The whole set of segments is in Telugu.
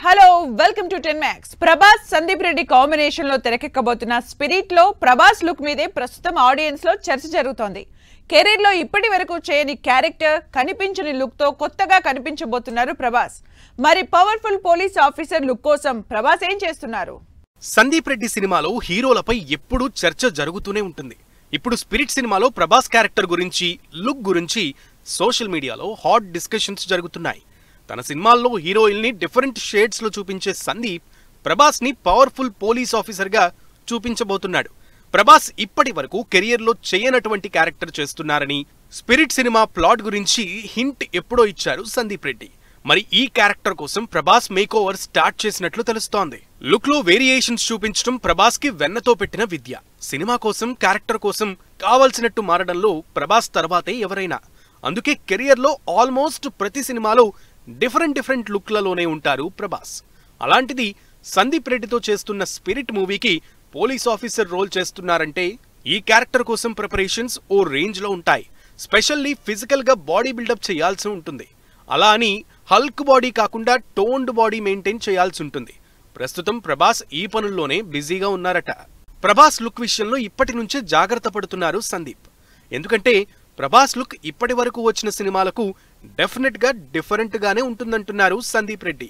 Hello welcome to 10 Max. Prabhas Sandeep Reddy combination లో తెరకెక్కబోతున్న స్పిరిట్ లో ప్రభాస్ లుక్ మీదే ప్రస్తుతం ఆడియన్స్ లో చర్చ జరుగుతోంది. కెరీర్ లో ఇప్పటి వరకు చేయని క్యారెక్టర్, కనిపించని లుక్ తో కొత్తగా కనిపించబోతున్నారు ప్రభాస్. మరి పవర్ఫుల్ పోలీస్ ఆఫీసర్ లుక్ కోసం ప్రభాస్ ఏం చేస్తున్నారు? సందీప్ రెడ్డి సినిమాలో హీరోలపై ఎప్పుడూ చర్చ జరుగుతూనే ఉంటుంది. ఇప్పుడు స్పిరిట్ సినిమాలో ప్రభాస్ క్యారెక్టర్ గురించి, లుక్ గురించి సోషల్ మీడియాలో హాట్ డిస్కషన్స్ జరుగుతున్నాయి. తన సినిమాల్లో హీరోయిల్ని డిఫరెంట్ షేడ్స్ లో చూపించే సందీప్ ప్రభాస్ ని పవర్ఫుల్ పోలీస్ ఆఫీసర్ గా చూపించబోతున్నాడు. ప్రభాస్ ఇప్పటి వరకు కెరియర్ లో చేయనటువంటి క్యారెక్టర్ చేస్తున్నారని, స్పిరిట్ సినిమా ప్లాట్ గురించి హింట్ ఎప్పుడో ఇచ్చారు సందీప్ రెడ్డి. మరి ఈ క్యారెక్టర్ కోసం ప్రభాస్ మేక్ ఓవర్ స్టార్ట్ చేసినట్లు తెలుస్తోంది. లుక్ లో వేరియేషన్స్ చూపించడం ప్రభాస్ కి వెన్నతో పెట్టిన విద్య. సినిమా కోసం, క్యారెక్టర్ కోసం కావలసినట్టు మారడంలో ప్రభాస్ తర్వాతే ఎవరైనా. అందుకే కెరియర్ లో ఆల్మోస్ట్ ప్రతి సినిమాలో డిఫరెంట్ లుక్లలోనే ఉంటారు ప్రభాస్. అలాంటిది సందీప్ రెడ్డితో చేస్తున్న స్పిరిట్ మూవీకి పోలీస్ ఆఫీసర్ రోల్ చేస్తున్నారంటే ఈ క్యారెక్టర్ కోసం ప్రిపరేషన్స్ ఓ రేంజ్ లో ఉంటాయి. స్పెషల్లీ ఫిజికల్ గా బాడీ బిల్డప్ చేయాల్సి ఉంటుంది. అలా అని హల్క్ బాడీ కాకుండా టోన్డ్ బాడీ మెయింటైన్ చేయాల్సి ఉంటుంది. ప్రస్తుతం ప్రభాస్ ఈ పనుల్లోనే బిజీగా ఉన్నారట. ప్రభాస్ లుక్ విషయంలో ఇప్పటి నుంచే జాగ్రత్త పడుతున్నారు సందీప్. ఎందుకంటే ప్రభాస్ లుక్ ఇప్పటి వరకు వచ్చిన సినిమాలకు డెఫినెట్ గా డిఫరెంట్ గానే ఉంటుందంటున్నారు సందీప్ రెడ్డి.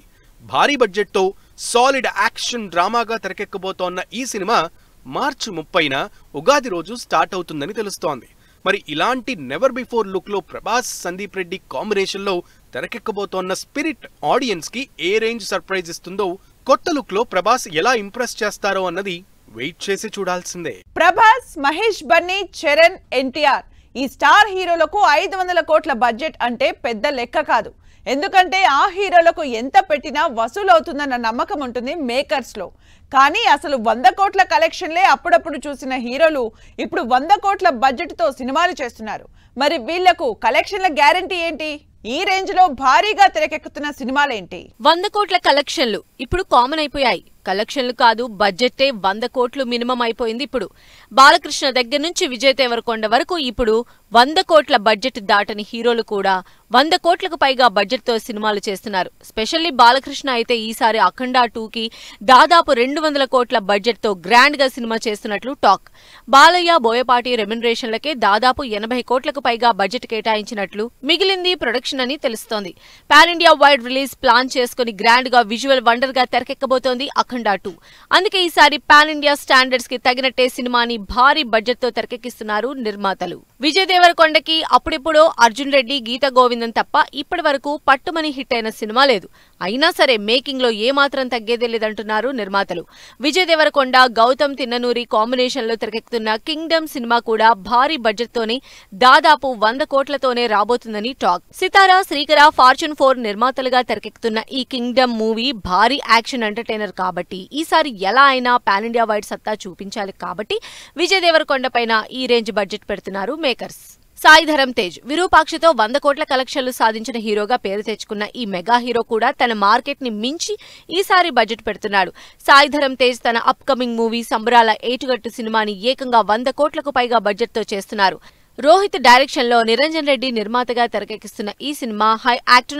భారీ బడ్జెట్ తో సాలిడ్ యాక్షన్ డ్రామాగా తెరకెక్కబోతోన్న ఈ సినిమా మార్చి 30న ఉగాది రోజు స్టార్ట్ అవుతుందని తెలుస్తోంది. మరి ఇలాంటి నెవర్ బిఫోర్ లుక్ లో ప్రభాస్, సందీప్ రెడ్డి కాంబినేషన్ లో తెరకెక్కబోతోన్న స్పిరిట్ ఆడియన్స్ కి ఏ రేంజ్ సర్ప్రైజ్ ఇస్తుందో, కొత్త లుక్ లో ప్రభాస్ ఎలా ఇంప్రెస్ చేస్తారో అన్నది వెయిట్ చేసి చూడాల్సిందే. ప్రభాస్, మహేష్ బన్నీ, చరణ్, ఎన్టీఆర్ ఈ స్టార్ హీరోలకు 500 కోట్ల బడ్జెట్ అంటే పెద్ద లెక్క కాదు. ఎందుకంటే ఆ హీరోలకు ఎంత పెట్టినా వసూలు అవుతుందన్న నమ్మకం ఉంటుంది మేకర్స్ లో. కానీ అసలు 100 కోట్ల కలెక్షన్లే అప్పుడప్పుడు చూసిన హీరోలు ఇప్పుడు 100 కోట్ల బడ్జెట్ తో సినిమాలు చేస్తున్నారు. మరి వీళ్లకు కలెక్షన్ల గ్యారంటీ ఏంటి? ఈ రేంజ్ లో భారీగా తెరకెక్కుతున్న సినిమాలేంటి? 100 కోట్ల కలెక్షన్లు ఇప్పుడు కామన్ అయిపోయాయి. కలెక్షన్లు కాదు, బడ్జెట్టే 100 కోట్లు మినిమం అయిపోయింది. ఇప్పుడు బాలకృష్ణ దగ్గర నుంచి విజయ్ దేవరకొండ వరకు ఇప్పుడు 100 కోట్ల బడ్జెట్ దాటని హీరోలు కూడా 100 కోట్లకు పైగా బడ్జెట్ తో సినిమాలు చేస్తున్నారు. స్పెషల్లీ బాలకృష్ణ అయితే ఈసారి అఖండ 2కి దాదాపు 200 కోట్ల బడ్జెట్ తో గ్రాండ్ గా సినిమా చేస్తున్నట్లు టాక్. బాలయ్య, బోయపాటి రెమ్యునరేషన్లకే దాదాపు 80 కోట్లకు పైగా బడ్జెట్ కేటాయించినట్లు, మిగిలింది ప్రొడక్షన్ అని తెలుస్తోంది. Pan India wide release plan చేసుకుని గ్రాండ్ గా విజువల్ వండర్ గా తెరకెక్కబోతోంది అఖండ 2. అందుకే ఈసారి పాన్ ఇండియా స్టాండర్డ్స్ కి తగినట్టే సినిమాని భారీ బడ్జెట్ తో తెరకెక్కిస్తున్నారు నిర్మాతలు. విజయ్ దేవరకొండకి అప్పుడెప్పుడో అర్జున్ రెడ్డి, గీత గోవిందం తప్ప ఇప్పటి వరకు పట్టుమని హిట్ అయిన సినిమా లేదు. అయినా సరే మేకింగ్ లో ఏమాత్రం తగ్గేదే లేదంటున్నారు నిర్మాతలు. విజయ్ దేవరకొండ, గౌతమ్ తిన్ననూరి కాంబినేషన్ లో తెరకెక్కుతున్న కింగ్డమ్ సినిమా కూడా భారీ బడ్జెట్ తోనే దాదాపు 100 కోట్లతోనే రాబోతుందని టాక్. సితారా, శ్రీకర, ఫార్చ్యూన్ 4 నిర్మాతలుగా తెరకెక్కుతున్న ఈ కింగ్డమ్ మూవీ భారీ యాక్షన్ ఎంటర్టైనర్ కాబట్టి ఈసారి ఎలా అయినా పాన్ ఇండియా వైడ్ సత్తా చూపించాలి కాబట్టి విజయ్ దేవరకొండ పైన ఈ రేంజ్ బడ్జెట్ పెడుతున్నారు మేకర్స్. సాయి ధరమ్ తేజ్ విరూపాక్షతో 100 కోట్ల కలెక్షన్లు సాధించిన హీరోగా పేరు తెచ్చుకున్న ఈ మెగా హీరో కూడా తన మార్కెట్ ని మించి ఈసారి బడ్జెట్ పెడుతున్నాడు. సాయి ధరమ్ తేజ్ తన అప్ కమింగ్ మూవీ సంబరాల ఏటుగట్టు సినిమాని ఏకంగా 100 కోట్లకు పైగా బడ్జెట్ తో చేస్తున్నారు. రోహిత్ డైరెక్షన్ లో నిరంజన్ రెడ్డి నిర్మాతగా తెరకెక్కిస్తున్న ఈ సినిమా హై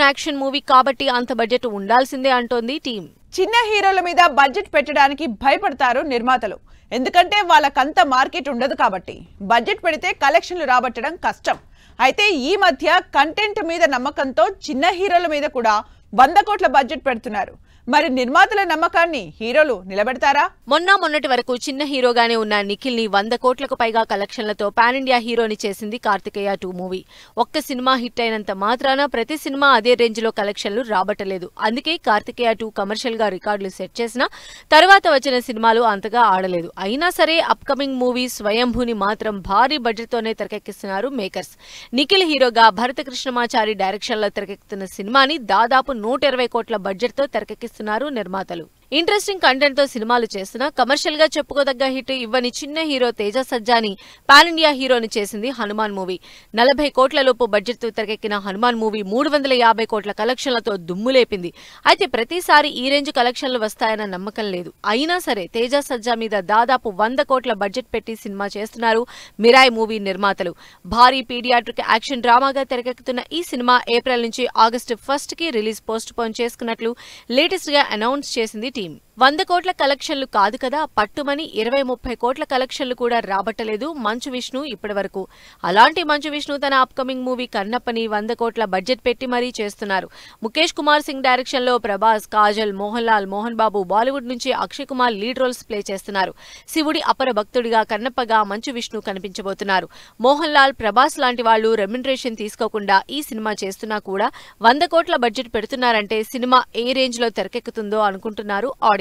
యాక్షన్ మూవీ కాబట్టి అంత బడ్జెట్ ఉండాల్సిందే అంటోంది టీం. చిన్న హీరోల మీద బడ్జెట్ పెట్టడానికి భయపడతారు నిర్మాతలు. ఎందుకంటే వాళ్ళకంత మార్కెట్ ఉండదు కాబట్టి. బడ్జెట్ పెడితే కలెక్షన్లు రాబట్టడం కష్టం. అయితే ఈ మధ్య కంటెంట్ మీద నమ్మకంతో చిన్న హీరోల మీద కూడా 100 కోట్ల బడ్జెట్ పెడుతున్నారు. మరి నిర్మాతల నమ్మకాన్ని హీరోలు నిలబెడతారా? మొన్నటి వరకు చిన్న హీరోగానే ఉన్న నిఖిల్ ని 100 కోట్లకు పైగా కలెక్షన్లతో పాన్ ఇండియా హీరోని చేసింది కార్తికేయ 2 మూవీ. ఒక్క సినిమా హిట్ అయినంత మాత్రాన ప్రతి సినిమా అదే రేంజ్ లో కలెక్షన్లు రాబట్టలేదు. అందుకే కార్తికేయ 2 కమర్షియల్ గా రికార్డులు సెట్ చేసినా తర్వాత వచ్చిన సినిమాలు అంతగా ఆడలేదు. అయినా సరే అప్ కమింగ్ మూవీ స్వయంభూని మాత్రం భారీ బడ్జెట్ తోనే తెరకెక్కిస్తున్నారు మేకర్స్. నిఖిల్ హీరోగా భరత కృష్ణమాచారి డైరెక్షన్ లో తెరకెక్కుతున్న సినిమాని దాదాపు 120 కోట్ల బడ్జెట్ తో తెరకెక్కిస్తున్నారు నిర్మాతలు. ఇంట్రెస్టింగ్ కంటెంట్ తో సినిమాలు చేస్తున్నా కమర్షియల్ గా చెప్పుకోదగ్గ హిట్ ఇవ్వని చిన్న హీరో తేజ సజ్జాని పాన్ ఇండియా హీరోని చేసింది హనుమాన్ మూవీ. 40 కోట్ల లోపు బడ్జెట్ తో తెరకెక్కిన హనుమాన్ మూవీ 350 కోట్ల కలెక్షన్లతో దుమ్ములేపింది. అయితే ప్రతిసారి ఈ రేంజ్ కలెక్షన్లు వస్తాయన్న నమ్మకం లేదు. అయినా సరే తేజ సజ్జా మీద దాదాపు 100 కోట్ల బడ్జెట్ పెట్టి సినిమా చేస్తున్నారు మిరాయ్ మూవీ నిర్మాతలు. భారీ పీడియాట్రిక్ యాక్షన్ డ్రామాగా తెరకెక్కుతున్న ఈ సినిమా ఏప్రిల్ నుంచి ఆగస్టు 1 కి రిలీజ్ పోస్ట్ పోన్ చేసుకున్నట్లు లేటెస్ట్ గా అనౌన్స్ చేసింది టీం. 100 కోట్ల కలెక్షన్లు కాదు కదా, పట్టుమని 20-30 కోట్ల కలెక్షన్లు కూడా రాబట్టలేదు మంచు విష్ణు ఇప్పటి వరకు. అలాంటి మంచు విష్ణు తన అప్కమింగ్ మూవీ కన్నప్పని 100 కోట్ల బడ్జెట్ పెట్టి మరీ చేస్తున్నారు. ముఖేష్ కుమార్ సింగ్ డైరెక్షన్ లో ప్రభాస్, కాజల్, మోహన్ లాల్, మోహన్ బాబు, బాలీవుడ్ నుంచి Akshay Kumar lead roles play చేస్తున్నారు. శివుడి అపర భక్తుడిగా కన్నప్పగా మంచు విష్ణు కనిపించబోతున్నారు. మోహన్ లాల్, ప్రభాస్ లాంటి వాళ్లు రెమ్యునరేషన్ తీసుకోకుండా ఈ సినిమా చేస్తున్నా కూడా 100 కోట్ల బడ్జెట్ పెడుతున్నారంటే సినిమా ఏ రేంజ్ లో తెరకెక్కుతుందో అనుకుంటున్నారు ఆడియన్స్.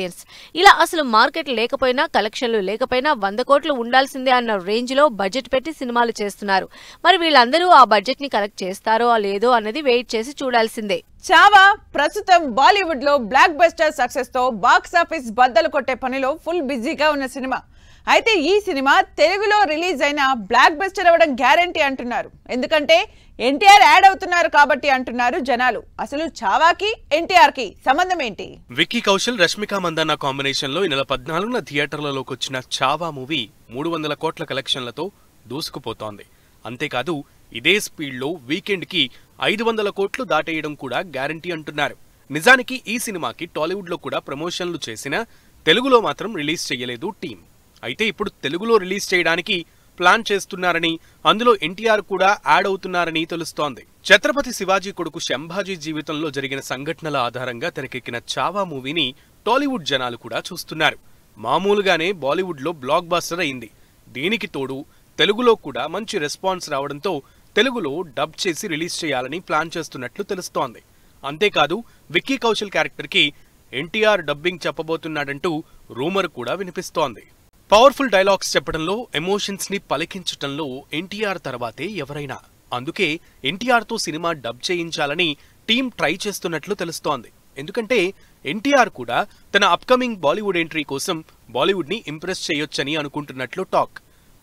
ఇలా అసలు మార్కెట్ లేకపోయినా, కలెక్షన్లు లేకపోయినా 100 కోట్లు ఉండాల్సిందే అన్న రేంజ్ లో బడ్జెట్ పెట్టి సినిమాలు చేస్తున్నారు. మరి వీళ్ళందరూ ఆ బడ్జెట్ ని కలెక్ట్ చేస్తారో లేదో అన్నది వెయిట్ చేసి చూడాల్సిందే. చావా ప్రస్తుతం బాలీవుడ్ లో బ్లాక్ బస్టర్ సక్సెస్ తో బాక్స్ ఆఫీస్ బద్దలు కొట్టే పనిలో ఫుల్ బిజీగా ఉన్న సినిమా. అయితే ఈ సినిమా తెలుగులో రిలీజ్ అయిన బ్లాక్ బస్టర్ అవ్వడం గ్యారంటీ అంటున్నారు. ఎందుకంటే ఎన్టీఆర్ యాడ్ అవుతున్నారు కాబట్టి అంటున్నారు జనాలు. అసలు చావాకి ఎన్టీఆర్ కి సంబంధం ఏంటి? విక్కీ కౌశల్, రష్మిక మందన్న కాంబినేషన్ లో ఈ నెల 14న థియేటర్లలోకి వచ్చిన చావా మూవీ 300 కోట్ల కలెక్షన్లతో దూసుకుపోతోంది. అంతేకాదు ఇదే స్పీడ్ లో వీకెండ్ కి 500 కోట్లు దాటేయడం కూడా గ్యారంటీ అంటున్నారు. నిజానికి ఈ సినిమాకి టాలీవుడ్ లో కూడా ప్రమోషన్లు చేసినా తెలుగులో మాత్రం రిలీజ్ చేయలేదు టీం. అయితే ఇప్పుడు తెలుగులో రిలీజ్ చేయడానికి ప్లాన్ చేస్తున్నారని, అందులో ఎన్టీఆర్ కూడా యాడ్ అవుతున్నారని తెలుస్తోంది. ఛత్రపతి శివాజీ కొడుకు శంభాజీ జీవితంలో జరిగిన సంఘటనల ఆధారంగా తెరకెక్కిన చావా మూవీని టాలీవుడ్ జనాలు కూడా చూస్తున్నారు. మామూలుగానే బాలీవుడ్ లో బ్లాక్ బస్టర్ అయింది. దీనికి తోడు తెలుగులో కూడా మంచి రెస్పాన్స్ రావడంతో తెలుగులో డబ్ చేసి రిలీజ్ చేయాలని ప్లాన్ చేస్తున్నట్లు తెలుస్తోంది. అంతేకాదు విక్కీ కౌశల్ క్యారెక్టర్ కి ఎన్టీఆర్ డబ్బింగ్ చెప్పబోతున్నాడంటూ రూమర్ కూడా వినిపిస్తోంది. పవర్ఫుల్ డైలాగ్స్ చెప్పడంలో, ఎమోషన్స్ ని పలికించటంలో ఎన్టీఆర్ తర్వాతే ఎవరైనా. అందుకే ఎన్టీఆర్ తో సినిమా డబ్ చేయించాలని టీం ట్రై చేస్తున్నట్లు తెలుస్తోంది. ఎందుకంటే ఎన్టీఆర్ కూడా తన అప్కమింగ్ బాలీవుడ్ ఎంట్రీ కోసం బాలీవుడ్ ని ఇంప్రెస్ చేయొచ్చని అనుకుంటున్నట్లు టాక్.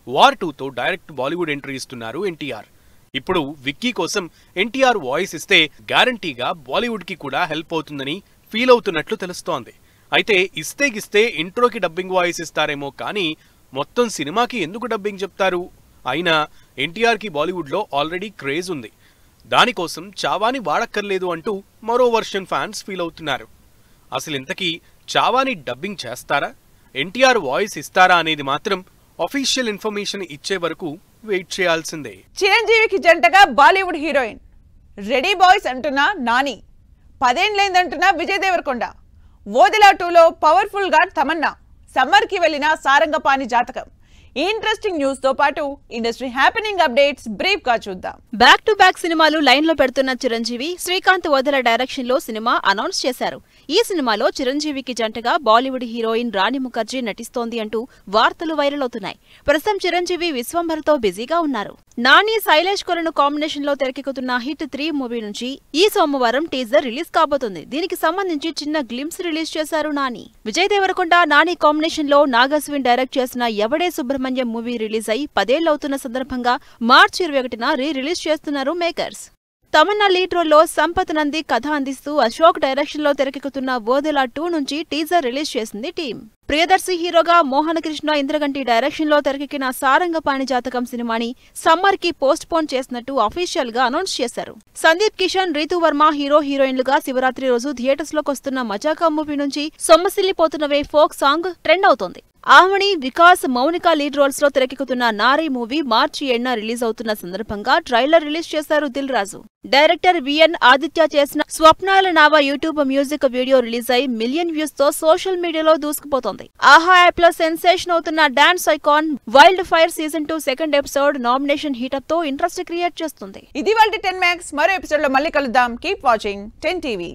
వార్ 2తో డైరెక్ట్ బాలీవుడ్ ఎంట్రీ ఇస్తున్నారు ఎన్టీఆర్. ఇప్పుడు విక్కీ కోసం ఎన్టీఆర్ వాయిస్ ఇస్తే గ్యారంటీగా బాలీవుడ్ కి కూడా హెల్ప్ అవుతుందని ఫీల్ అవుతున్నట్లు తెలుస్తోంది. అయితే ఇస్తే ఇంట్రోకి డబ్బింగ్ వాయిస్ ఇస్తారేమో కానీ మొత్తం సినిమాకి ఎందుకు డబ్బింగ్ చెప్తారు? అయినా ఎన్టీఆర్ కి బాలీవుడ్ లో ఆల్రెడీ క్రేజ్ ఉంది, దానికోసం చావాని వాడక్కర్లేదు అంటూ మరో వర్షన్ ఫ్యాన్స్ ఫీల్ అవుతున్నారు. అసలు ఇంతకీ చావాని డబ్బింగ్ చేస్తారా, ఎన్టీఆర్ వాయిస్ ఇస్తారా అనేది మాత్రం అఫీషియల్ ఇన్ఫర్మేషన్ ఇచ్చే వరకు వెయిట్ చేయాల్సిందే. చిరంజీవికి జంటగా బాలీవుడ్ హీరోయిన్ రెడీ బాయ్స్ అంటున్నా నాని, 10 ఏళ్లైందంటున్నా విజయ్ దేవరకొండ, ఓదెలా 2లో పవర్ఫుల్ గా తమన్నా, సమ్మర్ కి వెళ్లిన సారంగపాణి జాతకం. ఈ ఇంట్రెస్టింగ్ న్యూస్ తో పాటు ఇండస్ట్రీ హ్యాపెనింగ్ అప్డేట్స్ బ్రీఫ్ గా చూద్దాం. బ్యాక్ టు బ్యాక్ సినిమాలు లైన్ లో పెడుతున్న చిరంజీవి శ్రీకాంత్ ఓదెలా డైరెక్షన్ లో సినిమా అనౌన్స్ చేశారు. ఈ సినిమాలో చిరంజీవికి జంటగా బాలీవుడ్ హీరోయిన్ రాణి ముఖర్జీ నటిస్తోంది అంటూ వార్తలు వైరల్ అవుతున్నాయి. ప్రస్తుతం చిరంజీవి విశ్వంభర్తో బిజీగా ఉన్నారు. నాని, శైలేష్ కొలను కాంబినేషన్ లో తెరకెక్కుతున్న హిట్ 3 మూవీ నుంచి ఈ సోమవారం టీజర్ రిలీజ్ కాబోతుంది. దీనికి సంబంధించి చిన్న గ్లింప్స్ రిలీజ్ చేశారు నాని. విజయ్ దేవరకొండ, నాని కాంబినేషన్ లో నాగస్విన్ డైరెక్ట్ చేసిన ఎవడే సుబ్రహ్మణ్యం మూవీ రిలీజ్ అయి 10 ఏళ్లవుతున్న సందర్భంగా మార్చి 21న రిలీజ్ చేస్తున్నారు మేకర్స్. తమన్నా లీడ్ రోల్లో సంపత్ నంది కథ అందిస్తూ అశోక్ డైరెక్షన్ లో తెరకెక్కుతున్న ఓదెలా 2 నుంచి టీజర్ రిలీజ్ చేసింది టీం. ప్రియదర్శి హీరోగా మోహన కృష్ణ, ఇంద్రగంటి డైరెక్షన్ లో తెరకెక్కిన సారంగపాణి జాతకం సినిమాని సమ్మర్ కి పోస్ట్ పోన్ చేసినట్టు అఫీషియల్ గా అనౌన్స్ చేశారు. సందీప్ కిషన్, రీతూ వర్మ హీరోయిన్లుగా శివరాత్రి రోజు థియేటర్స్ లోకి వస్తున్న మజాకా మూవీ నుంచి సొమ్మసిల్లిపోతున్నవే ఫోక్ సాంగ్ ట్రెండ్ అవుతోంది. ఆమణి, వికాస్, మౌనిక లీడ్ రోల్స్ లో తెరకెక్కుతున్న నారీ మూవీ మార్చి 7న రిలీజ్ అవుతున్న సందర్భంగా ట్రైలర్ రిలీజ్ చేశారు దిల్ రాజు. డైరెక్టర్ విఎన్ ఆదిత్య చేసిన స్వప్నాల నావా యూట్యూబ్ మ్యూజిక్ వీడియో రిలీజ్ అయి మిలియన్ వ్యూస్ తో సోషల్ మీడియాలో దూసుకుపోతోంది. ఆహా యాప్ లో సెన్సేషన్ అవుతున్న dance icon wild fire season 2 second episode nomination heat up తో ఇంట్రెస్ట్ క్రియేట్ చేస్తుంది. ఇది వాళ్ళ 10 మ్యాక్స్. మరో ఎపిసోడ్ లో మళ్ళీ కలుద్దాం. Keep watching 10 TV.